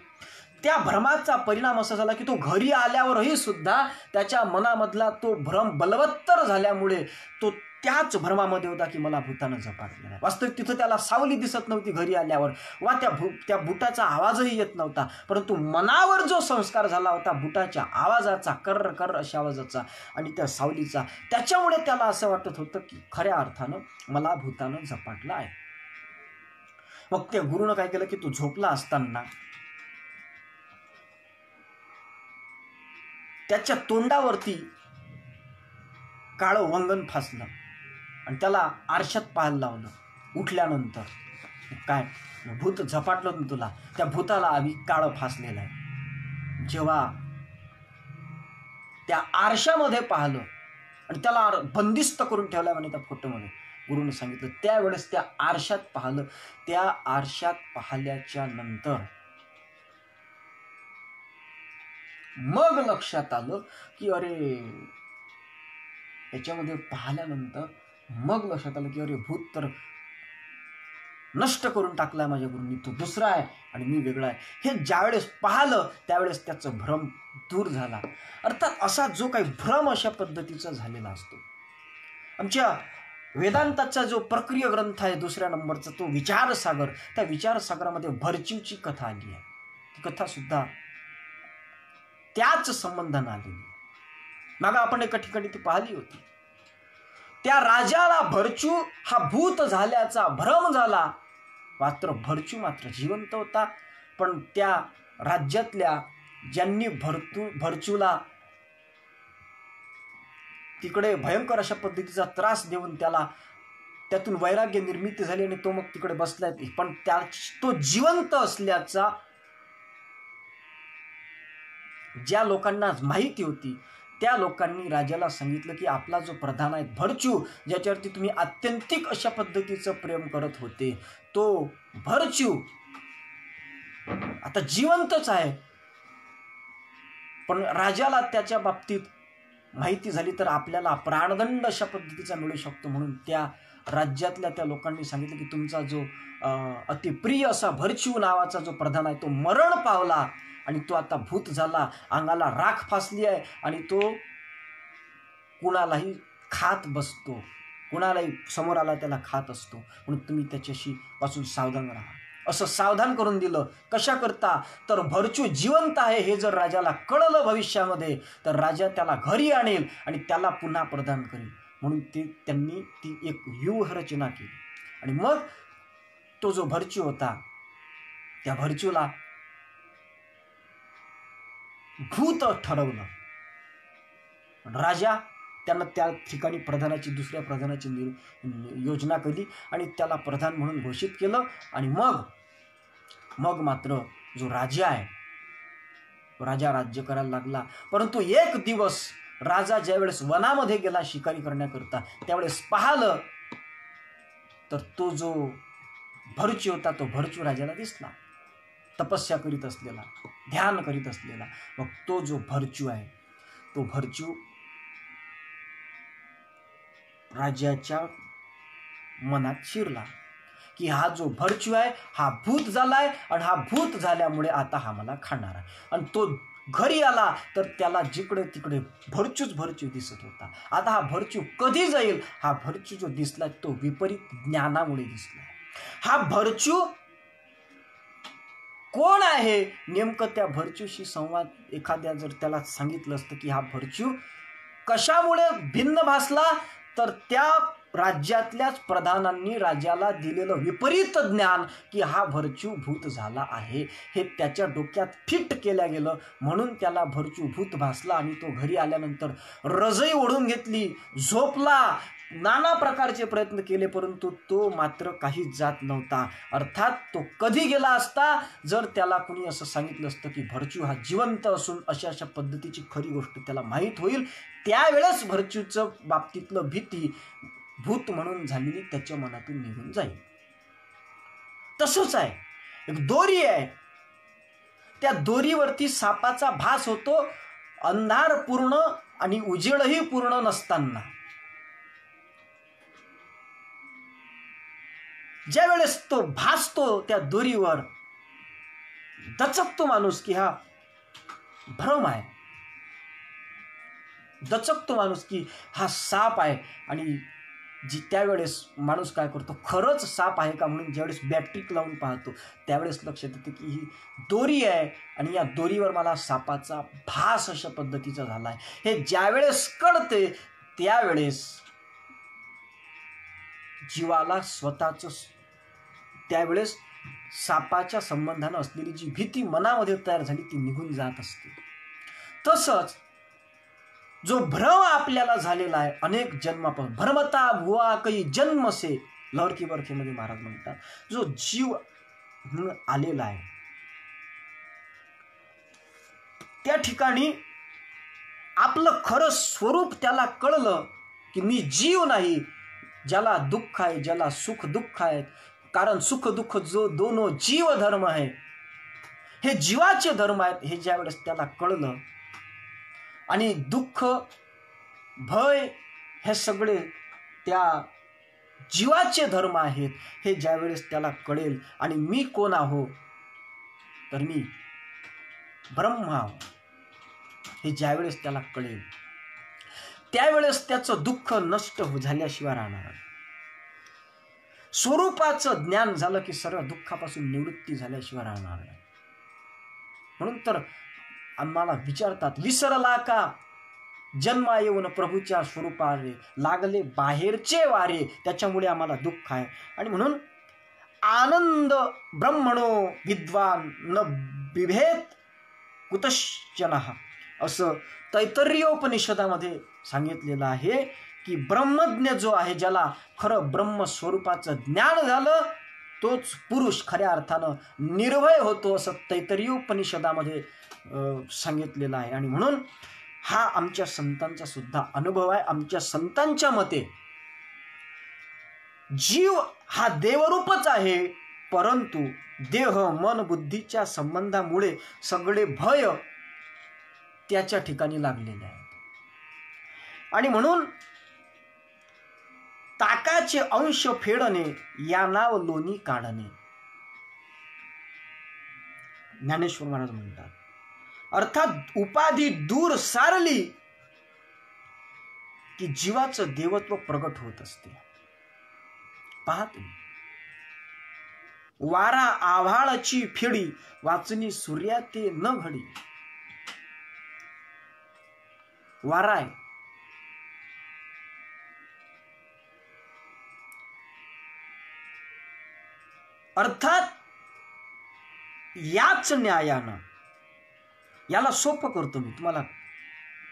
त्या भ्रमाचा परिणाम असा झाला की तो घरी आल्यावरही सुद्धा त्याच्या मनामधला तो भ्रम बलवत्तर झाल्यामुळे तो त्याच भ्रमामध्ये होता की मला भूतानं झपाटलेला आहे. वास्तविक तिथं त्याला सावली दिसत नव्हती घरी आल्यावर, वा त्या बुटाचा आवाजही येत नव्हता, परंतु मनावर जो संस्कार झाला होता बुटाच्या आवाजाचा, कर कर अशा आवाजाचा आणि त्या सावलीचा, त्याच्यामुळे त्याला असं वाटत होतं की खऱ्या अर्थानं मला भूतानं झपाटलं आहे. मग त्या गुरुनं काय केलं की तो झोपला असताना त्याच्या तोंडावरती काळं वंगण फासलं आणि त्याला आरशात पाहायला लावलं. उठल्यानंतर काय भूत झपाटलं ना तुला, त्या भूताला आम्ही काळं फासलेलं आहे. जेव्हा त्या आरशामध्ये पाहिलं आणि त्याला बंदिस्त करून ठेवलं म्हणे त्या फोटोमध्ये, गुरुने सांगितलं त्यावेळेस त्या आरशात पाहिलं. त्या आरशात पाहिल्याच्या नंतर मग लक्षात आलं की अरे, याच्यामध्ये पाहिल्यानंतर मग लक्षात आलं की अरे भूत तर नष्ट करून टाकलाय माझ्या गुरूंनी, तो दुसरा आहे आणि मी वेगळा आहे. हे ज्यावेळेस पाहिलं त्यावेळेस त्याचं भ्रम दूर झाला. अर्थात असा जो काही भ्रम अशा पद्धतीचा झालेला असतो, आमच्या वेदांताचा जो प्रक्रिय ग्रंथ आहे दुसऱ्या नंबरचा तो विचारसागर, त्या विचारसागरामध्ये भरचूची कथा आली आहे. ती कथा सुद्धा त्याच संबंधाने आलेली. मागं आपण एका ठिकाणी ती पाहिली होती. त्या राजाला भरचू हा भूत झाल्याचा भ्रम झाला, मात्र भरचू मात्र जिवंत होता. पण त्या राज्यातल्या ज्यांनी भरचूला तिकडे भयंकर अशा पद्धतीचा त्रास देऊन त्यातून वैराग्य निर्मिती झाली आणि तो मग तिकडे बसलाय. पण तो जिवंत असल्याचा ज्या लोकांना माहिती होती त्या लोकांनी राजाला सांगितलं की आपला जो प्रधान आहे भरचू, ज्याच्यावरती तुम्ही आत्यंतिक अशा पद्धतीचं प्रेम करत होते, तो भरचू आता जिवंतच आहे. पण राजाला त्याच्या बाबतीत माहिती झाली तर आपल्याला प्राणदंड अशा पद्धतीचा मिळू शकतो. म्हणून त्या राज्यातल्या त्या लोकांनी सांगितलं की तुमचा जो अतिप्रिय असा भरचू नावाचा जो प्रधान आहे तो मरण पावला आणि तो आता भूत झाला, अंगाला राख फासली आहे आणि तो कुणालाही खात बसतो, कुणालाही समोर आला त्याला खात असतो. म्हणून तुम्ही त्याच्याशी पासून सावधान राहा, असं सावधान करून दिलं. कशा करता तर भरचू जिवंत आहे हे जर राजाला कळलं भविष्यामध्ये तर राजा त्याला घरी आणेल आणि त्याला पुन्हा प्रदान करेल. म्हणून त्यांनी ती एक व्यूहरचना केली. आणि मग तो जो भरचू होता त्या भरचूला भूत ठरवलं. राजा त्यानं त्या ठिकाणी दुसऱ्या प्रधानाची योजना केली आणि त्याला प्रधान म्हणून घोषित केलं. आणि मग मात्र जो राजा आहे तो राजा राज्य करायला लागला. परंतु एक दिवस राजा ज्यावेळेस वनामध्ये गेला शिकारी करण्याकरता त्यावेळेस पाहिलं तर तो जो भरचू होता तो भरचू राजाला दिसला, तपस्या करीत असलेला, ध्यान करीत असलेला. मग तो जो भरचू आहे तो भरचू राजाच्या मनात शिरला की हा जो भरचू आहे हा भूत झालाय आणि हा भूत झाल्यामुळे आता हा मला खाणार आहे. आणि तो घरी आला तर त्याला जिकडे तिकडे भरचू दिसत होता. आता हा भरचू कधी जाईल? हा भरचू जो दिसला तो विपरीत ज्ञानामुळे दिसला. हा भरचू कोण आहे? नेमकं त्या भरचूशी संवाद एखाद्या जर त्याला सांगितलं असतं की हा भरचू कशामुळे भिन्न भासला तर त्या राज्यातल्याच प्रधानांनी राजाला दिलेलं विपरीत ज्ञान की हा भरचू भूत झाला आहे हे त्याच्या डोक्यात फिट केलं गेलं. म्हणून त्याला भरचू भूत भासला आणि तो घरी आल्यानंतर रजई ओढून घेतली, झोपला, नाना प्रकारचे प्रयत्न केले, परंतु तो मात्र काहीच जात नव्हता. अर्थात तो कधी गेला असता जर त्याला कुणी असं सांगितलं असतं की भरचू हा जिवंत असून अशा पद्धतीची खरी गोष्ट त्याला माहीत होईल, त्यावेळेस भरचूचं बाबतीतलं भीती भूत म्हणून झालेली त्याच्या मनातून निघून जाईल. तसंच आहे, एक दोरी आहे, त्या दोरीवरती सापाचा भास होतो अंधार पूर्ण आणि उजेडही पूर्ण नसताना. ज्या वेळेस तो भासतो त्या दोरीवर दचकतो माणूस की हा भ्रम आहे, दचकतो माणूस की हा साप आहे. आणि त्यावेळेस माणूस काय करतो, खरंच साप आहे का म्हणून ज्यावेळेस बॅटरी लावून पाहतो त्यावेळेस लक्षात येतं की ही दोरी आहे आणि या दोरीवर मला सापाचा भास अशा पद्धतीचा झाला आहे. हे ज्यावेळेस कळते त्यावेळेस जीवाला स्वतःच त्यावेळेस सापाच्या संबंधानं असलेली जी भीती मनामध्ये तयार झाली ती निघून जात असते. तसंच जो भ्रम आपल्याला झालेला आहे अनेक जन्मापासून, भ्रमता भुवा कई जन्म से, लहरकी बरखेमध्ये महाराज म्हणतात, जो जीव आलेला आहे त्या ठिकाणी आपलं खरं स्वरूप त्याला कळलं की मी जीव नाही, ज्याला दुःख आहे, ज्याला सुख दुःख आहे. कारण सुख दुःख जो दोनो जीव धर्म आहे, हे जीवाचे धर्म आहेत, हे ज्यावेळेस त्याला कळलं आणि दुःख भय हे सगळे त्या जीवाचे धर्म आहेत हे ज्यावेळेस त्याला कळेल आणि मी कोण आहो तर मी ब्रह्म आहो हे ज्यावेळेस त्याला कळेल त्यावेळेस त्याचं दुःख नष्ट झाल्याशिवाय राहणार. स्वरूपाचं ज्ञान झालं की सर्व दुःखापासून निवृत्ती झाल्याशिवाय राहणार नाही. म्हणून तर आम्हाला विचारतात, विसरला का जन्मा येऊन प्रभूच्या स्वरूपारे, लागले बाहेरचे वारे, त्याच्यामुळे आम्हाला दुःख आहे. आणि म्हणून आनंद ब्रह्मणो विद्वान न बिभेद कुतश्चन, असं तैत्तरीयोपनिषदामध्ये सांगितलेलं आहे की ब्रह्मज्ञ जो आहे, ज्याला खरं ब्रह्मस्वरूपाचं ज्ञान झालं, तोच पुरुष खऱ्या अर्थानं निर्भय होतो, असं तैत्तरीयोपनिषदामध्ये सांगितलेलं आहे. आणि म्हणून हा आमच्या संतांचा सुद्धा अनुभव आहे. आमच्या संतांच्या मते जीव हा देवरूपच आहे, परंतु देह मन बुद्धीच्या संबंधामुळे सगळे भय त्याच्या ठिकाणी लागलेले आहेत. आणि म्हणून ताकाचे अंश फेडणे या नाव लोणी काढणे, ज्ञानेश्वर महाराज म्हणतात. अर्थात उपाधी दूर सारली की जीवाचं देवत्व प्रगट होत असते. पहा तुम्ही, वारा आभाळाची फेडी वाचनी सूर्या ते न घडी. वारा आहे, अर्थात याच न्यायानं, याला सोपं करतो मी, तुम्हाला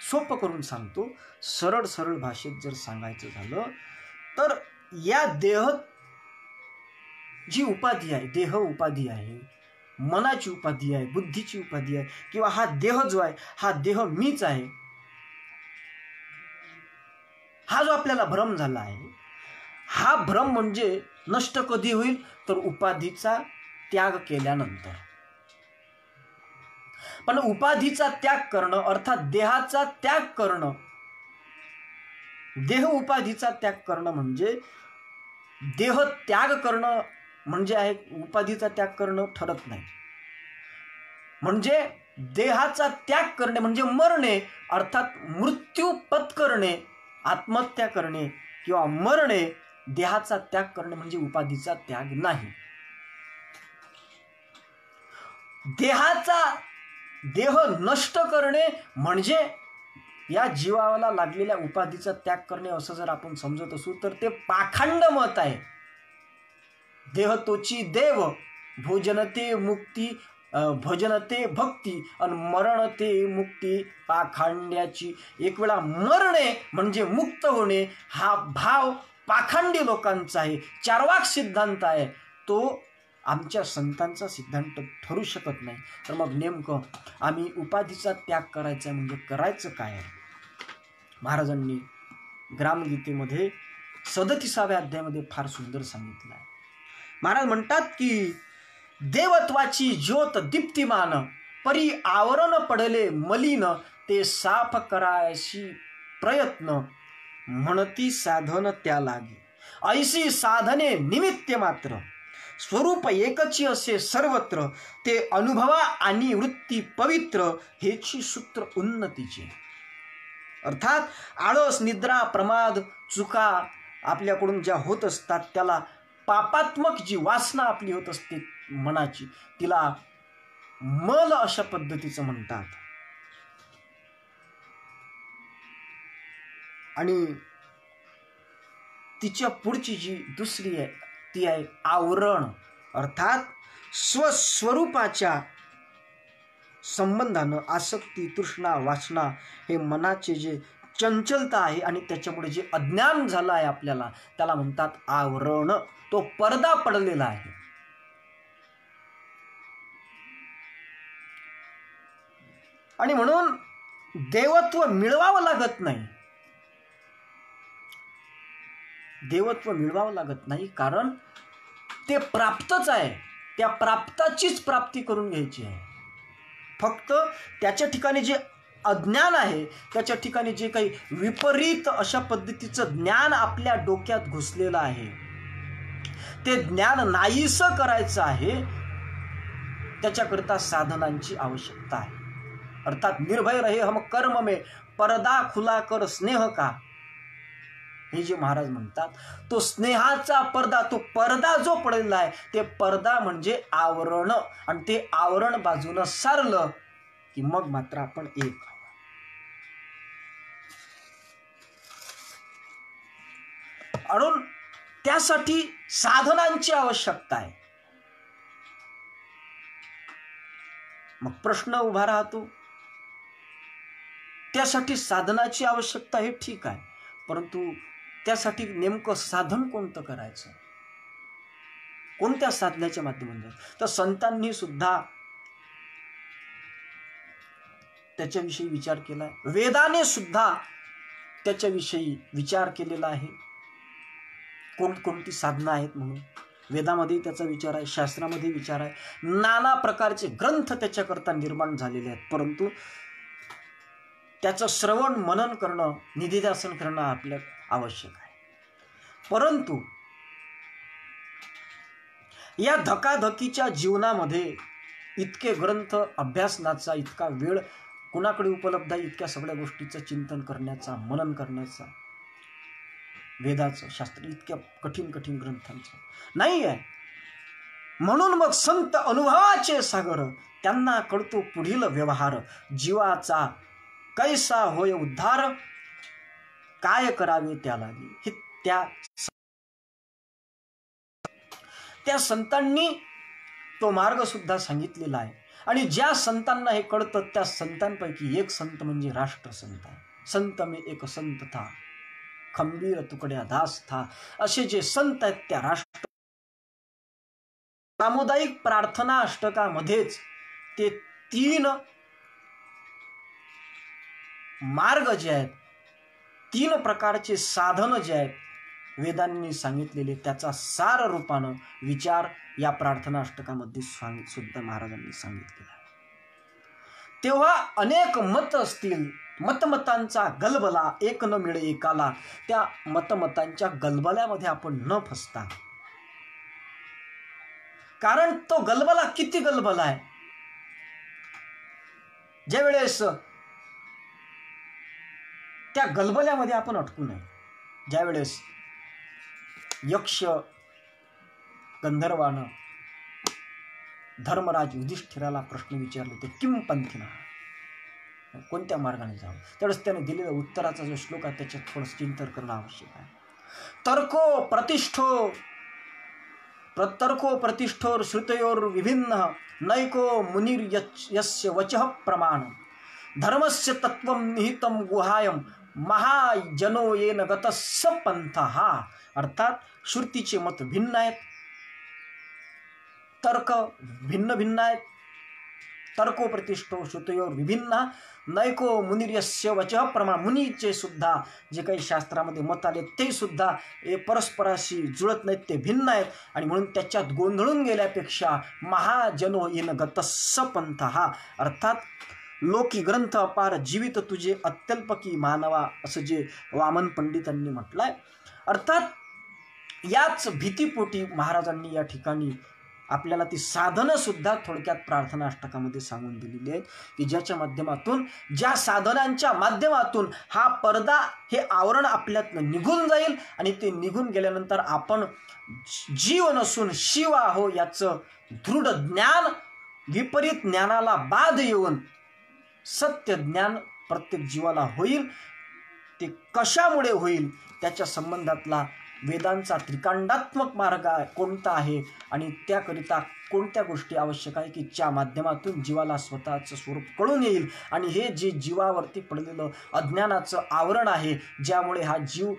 सोपं करून सांगतो. सरळ सरळ भाषेत जर सांगायचं झालं तर या देह जी उपाधी आहे, देह उपाधी आहे, मनाची उपाधी आहे, बुद्धीची उपाधी आहे, किंवा हा देह जो आहे, हा देह मीच आहे, हा जो आपल्याला भ्रम झाला आहे, हा भ्रम म्हणजे नष्ट कधी होईल तर उपाधीचा त्याग केल्यानंतर. पण उपाधीचा त्याग करणं अर्थात देहाचा त्याग करणं, देह उपाधीचा त्याग करणं म्हणजे देह त्याग करणं म्हणजे आहे, उपाधीचा त्याग करणं ठरत नाही. म्हणजे देहाचा त्याग करणे म्हणजे मरणे, अर्थात मृत्यू पत्करणे, आत्महत्या करणे किंवा मरणे. देहाचा त्याग करणे म्हणजे उपाधीचा त्याग नाही. देह नष्ट करणे म्हणजे या जीवाला लागलेल्या उपाधीचा त्याग करणे, असं जर आपण समजत असू तर ते पाखंड मत आहे. देह तोची देव, भोजनते मुक्ती, भजनते भक्ती, आणि मरणते मुक्ती पाखांड्याची. एक वेळा मरणे म्हणजे मुक्त होणे, हा भाव पाखंडी लोकांचा आहे, चार्वाक सिद्धांत आहे. तो आमच्या संतांचा सिद्धांत ठरू शकत नाही. तर मग नेमकं आम्ही उपाधीचा त्याग करायचा म्हणजे करायचं काय आहे? महाराजांनी ग्रामगीतेमध्ये 37व्या अध्यायामध्ये फार सुंदर सांगितलं आहे. महाराज म्हणतात की देवत्वाची ज्योत दीप्तिमान, परी आवरण पडले मलिन, ते साफ करायशी प्रयत्न, म्हणती साधन त्या लागे. ऐशी साधने निमित्त मात्र, स्वरूप एकची असे सर्वत्र, ते अनुभवा आणि वृत्ती पवित्र, हेची सूत्र उन्नतीचे. अर्थात आळस, निद्रा, प्रमाद, चुका आपल्याकडून ज्या होत असतात, त्याला पापात्मक जी वासना आपली होत असते मनाची, तिला मल अशा पद्धतीचं म्हणतात. आणि तिच्या पुढची जी दुसरी आहे ती आहे आवरण. अर्थात स्वस्वरूपाच्या संबंधानं आसक्ती, तृष्णा, वासना हे मनाचे जे चंचलता आहे आणि त्याच्यामुळे जे अज्ञान झालं आहे आपल्याला, त्याला म्हणतात आवरण. तो पडदा पडलेला आहे. आणि म्हणून देवत्व मिळवावं लागत नाही. देवत्व मिळवावं लागत नाही, कारण ते प्राप्तच आहे. त्या प्राप्ताचीच प्राप्ती करून घ्यायची आहे. फक्त त्याच्या ठिकाणी जे अज्ञान आहे, त्याच्या ठिकाणी जे काही विपरीत अशा पद्धतीचं ज्ञान आपल्या डोक्यात घुसलेलं आहे, ते ज्ञान नाहीसं करायचं आहे. त्याच्याकरता साधनांची आवश्यकता आहे. अर्थात निर्भय रहे हम कर्म में, पर्दा खुला कर स्नेह का. हे जे महाराज म्हणतात, तो स्नेहाचा पडदा, तो पडदा जो पडलेला आहे ते पडदा म्हणजे आवरण, आणि ते आवरण बाजूनं सारलं की मग मात्र आपण एक. म्हणून त्यासाठी साधनांची आवश्यकता आहे. मग प्रश्न उभा राहतो, त्यासाठी साधनाची आवश्यकता हे ठीक आहे, परंतु त्यासाठी नेमकं साधन कोणतं करायचं, कोणत्या साधनाच्या माध्यमातून? तर संतांनी सुद्धा त्याच्याविषयी विचार केलाय, वेदाने सुद्धा त्याच्याविषयी विचार केलेला आहे. कोणकोणती साधना आहेत म्हणून वेदामध्ये त्याचा विचार आहे, शास्त्रामध्ये विचार आहे, नाना प्रकारचे ग्रंथ त्याच्याकरता निर्माण झालेले आहेत. परंतु त्याचं श्रवण मनन करणं, निधिध्यासन करणं आपल्या आवश्यक आहे. परंतु या धकाधकीच्या जीवनामध्ये इतके ग्रंथ अभ्यासनाचा इतका वेळ कुणाकडे उपलब्ध आहे, इतक्या सगळ्या गोष्टीचं चिंतन करण्याचा, मनन करण्याचा, वेदाचं शास्त्र इतक्या कठीण कठीण ग्रंथांचं नाही आहे. म्हणून मग संत अनुभवाचे सागर, त्यांना कळतो पुढील व्यवहार, जीवाचा कैसा होय उद्धार, काय करावे त्याला. हे त्या संतांनी तो मार्ग सुद्धा सांगितलेला आहे. आणि ज्या संतांना हे कळतं त्या संतांपैकी एक संत म्हणजे राष्ट्रसंत आहे. संत में एक संत था, खंबीर तुकड्या दास था, असे जे संत आहेत त्या राष्ट्र सामुदायिक प्रार्थना अष्टकामध्येच ते 3 मार्ग जे आहेत, 3 प्रकारचे साधन जे आहेत वेदांनी सांगितलेले, त्याचा सार रूपानं विचार या प्रार्थना अष्टकामध्ये सुद्धा महाराजांनी सांगितलेला आहे. तेव्हा अनेक मत असतील, मतमतांचा गलबला एक न मिळे एकाला, त्या मतमतांच्या गलबल्यामध्ये आपण न फसता, कारण तो गलबला किती गलबला आहे. ज्या वेळेस त्या गलबल्यामध्ये आपण अटकू नये. ज्या वेळेस यक्ष गंधर्वानं धर्मराज युधिष्ठिराला प्रश्न विचारले ते किम पंथीना, कोणत्या मार्गाने जावं, त्यावेळेस त्याने दिलेल्या उत्तराचा जो श्लोक आहे त्याच्यात थोडं चिंतन करणं आवश्यक आहे. तर्को प्रतिष्ठोर श्रुतयोर विभिन्न, नैको मुनिर यस्य वचः प्रमाण, धर्मस्य तत्वं निहितं गुहायं, महाजनो येन गतस्स पंथः. अर्थात श्रुतीचे मत भिन्न आहेत, तर्क भिन्न भिन्न आहेत. तर्को प्रतिष्ठो श्रुतयोर विभिन्न, नैको मुनिर्यस्य वचः प्रमाण. मुनीचे सुद्धा जे काही शास्त्रामध्ये मत आले ते सुद्धा परस्पराशी जुळत नाहीत, ते भिन्न आहेत. आणि म्हणून त्याच्यात गोंधळून गेल्यापेक्षा महाजनो येन गतस्स पंथः, अर्थात लोकी ग्रंथ अपार जीवित तुझे अत्यल्पकी मानवा, असं जे वामन पंडितांनी म्हटलंय. अर्थात याच भीतीपोटी महाराजांनी या ठिकाणी आपल्याला ती साधनं सुद्धा थोडक्यात प्रार्थना अष्टकामध्ये सांगून दिलेली आहेत, की ज्याच्या माध्यमातून, ज्या साधनांच्या माध्यमातून हा पडदा, हे आवरण आपल्यातनं निघून जाईल. आणि ते निघून गेल्यानंतर आपण जीव नसून शिव आहो याचं दृढ ज्ञान, विपरीत ज्ञानाला बाध येऊन सत्य ज्ञान प्रत्येक जीवाला होईल. ते कशामुळे होईल, त्याच्या संबंधातला वेदांचा त्रिकांडात्मक मार्ग कोणता आहे आणि त्याकरिता कोणत्या गोष्टी आवश्यक आहे, की ज्या माध्यमातून जीवाला स्वतःचं स्वरूप कळून येईल. आणि हे जे जीवावरती पडलेलं अज्ञानाचं आवरण आहे, ज्यामुळे हा जीव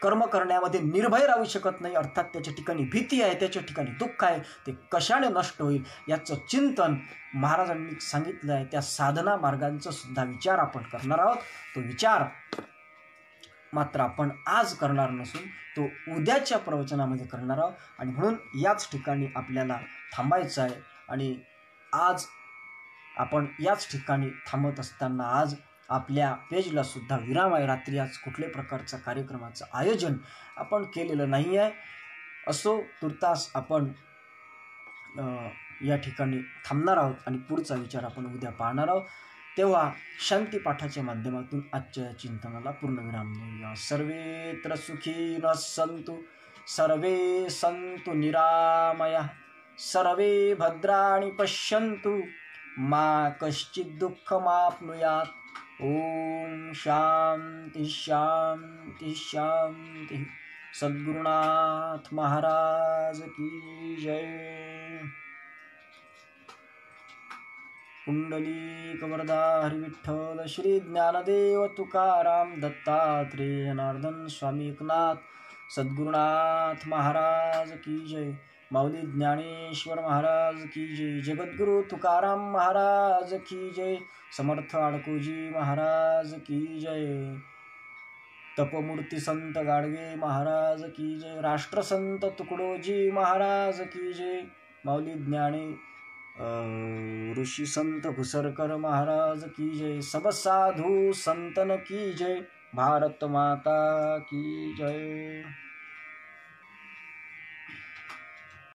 कर्म करण्यामध्ये निर्भय राहू शकत नाही, अर्थात त्याच्या ठिकाणी भीती आहे, त्याच्या ठिकाणी दुःख आहे, ते कशाने नष्ट होईल याचं चिंतन महाराजांनी सांगितलं आहे. त्या साधना मार्गांचा सुद्धा विचार आपण करणार आहोत. तो विचार मात्र आपण आज करणार नसून तो उद्याच्या प्रवचनामध्ये करणार आहोत. आणि म्हणून याच ठिकाणी आपल्याला थांबायचं आहे. आणि आज आपण याच ठिकाणी थांबत असताना आज आपल्या पेजला सुद्धा विराम आहे. रात्री आज कुठल्याही प्रकारचा कार्यक्रमाचं आयोजन आपण केलेलं नाही आहे. असो, तुर्तास आपण या ठिकाणी थांबणार आहोत आणि पुढचा विचार आपण उद्या पाहणार आहोत. तेव्हा शांती पाठाच्या माध्यमातून आजच्या चिंतनाला पूर्णविराम देऊया. सर्वेत्र सुखीनः सन्तु, सर्वे सन्तु निरामया, सर्वे भद्राणि पश्यन्तु, मा कश्चित् दुःखमाप्नुयात्. ओम शांति शांति शांति. सद्गुरुनाथ महाराज की जय. पुंडलीक वरदा हरी विठ्ठल श्री ज्ञानदेव तुकाराम दत्तात्रेय जनार्दन स्वामी एकनाथ सद्गुरुनाथ महाराज की जय. माऊली ज्ञानेश्वर महाराज की जय. जगद्गुरु तुकाराम महाराज की जय. समर्थ आडकोजी महाराज की जय. तपमूर्ती संत गाडगे महाराज की जय. राष्ट्रसंत तुकडोजी महाराज की जय. माऊली ज्ञाने ऋषी संत घुसरकर महाराज की जय. सब साधु संतन की जय. भारत माता की जय.